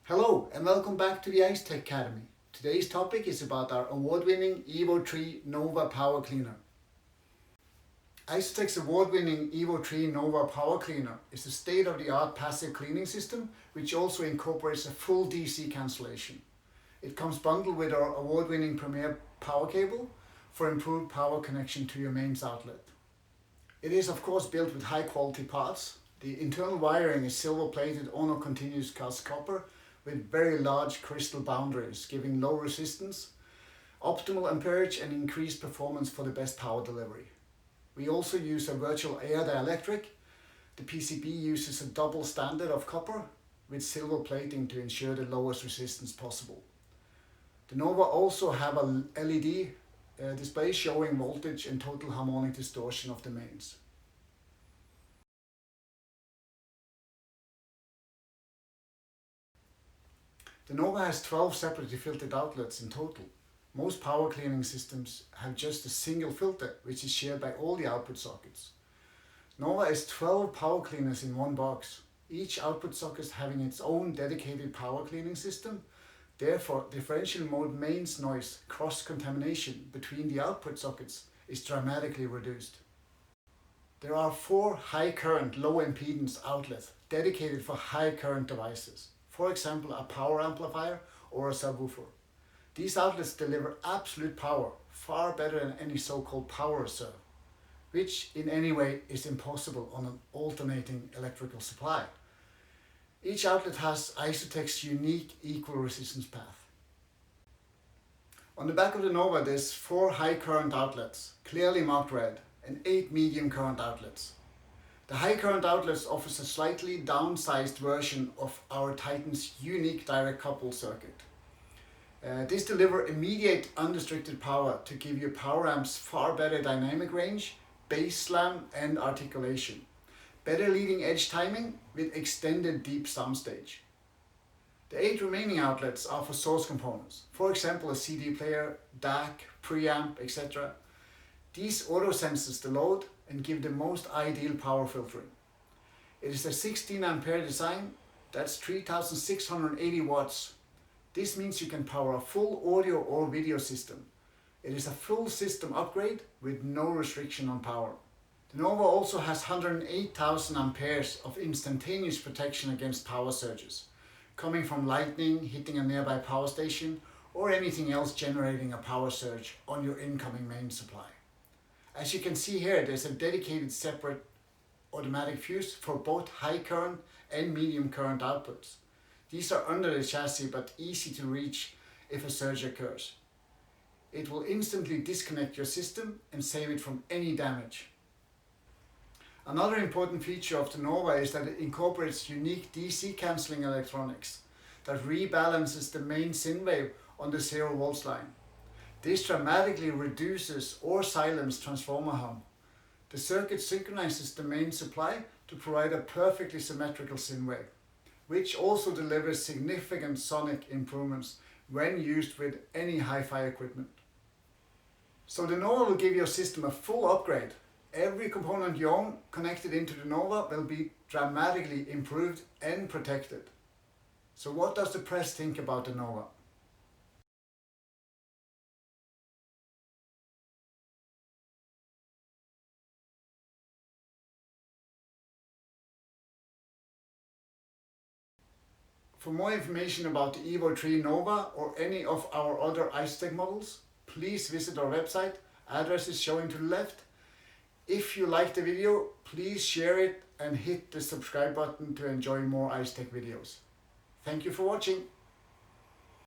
Hello and welcome back to the IsoTek Academy. Today's topic is about our award-winning EVO3 Nova power cleaner. IsoTek's award-winning EVO3 Nova power cleaner is a state-of-the-art passive cleaning system which also incorporates a full DC cancellation. It comes bundled with our award-winning Premier power cable for improved power connection to your mains outlet. It is of course built with high-quality parts. The internal wiring is silver-plated on continuous cast copper with very large crystal boundaries, giving low resistance, optimal amperage and increased performance for the best power delivery. We also use a virtual air dielectric. The PCB uses a double standard of copper with silver plating to ensure the lowest resistance possible. The Nova also have a LED display showing voltage and total harmonic distortion of the mains. The Nova has 12 separately filtered outlets in total. Most power cleaning systems have just a single filter, which is shared by all the output sockets. Nova is 12 power cleaners in one box, each output socket having its own dedicated power cleaning system. Therefore, differential mode mains noise cross-contamination between the output sockets is dramatically reduced. There are 4 high current, low impedance outlets dedicated for high current devices. For example, a power amplifier or a subwoofer. These outlets deliver absolute power, far better than any so-called power reserve, which in any way is impossible on an alternating electrical supply. Each outlet has IsoTek's unique equal resistance path. On the back of the Nova there's 4 high current outlets, clearly marked red, and 8 medium current outlets. The high current outlets offers a slightly downsized version of our Titan's unique direct couple circuit. This delivers immediate unrestricted power to give you power amps far better dynamic range, bass slam and articulation. Better leading edge timing with extended deep soundstage. The 8 remaining outlets are for source components, for example a CD player, DAC, preamp, etc. These auto-senses the load and give the most ideal power filtering. It is a 16 ampere design, that's 3680 watts. This means you can power a full audio or video system. It is a full system upgrade with no restriction on power. The Nova also has 108,000 amperes of instantaneous protection against power surges, coming from lightning hitting a nearby power station or anything else generating a power surge on your incoming main supply. As you can see here, there's a dedicated separate automatic fuse for both high current and medium current outputs. These are under the chassis but easy to reach if a surge occurs. It will instantly disconnect your system and save it from any damage. Another important feature of the Nova is that it incorporates unique DC cancelling electronics that rebalances the main sine wave on the 0 volts line. This dramatically reduces or silences transformer hum. The circuit synchronizes the main supply to provide a perfectly symmetrical sine wave, which also delivers significant sonic improvements when used with any hi-fi equipment. So the Nova will give your system a full upgrade. Every component you own connected into the Nova will be dramatically improved and protected. So what does the press think about the Nova? For more information about the EVO3 Nova or any of our other IsoTek models, please visit our website. Address is showing to the left. If you liked the video, please share it and hit the subscribe button to enjoy more IsoTek videos. Thank you for watching.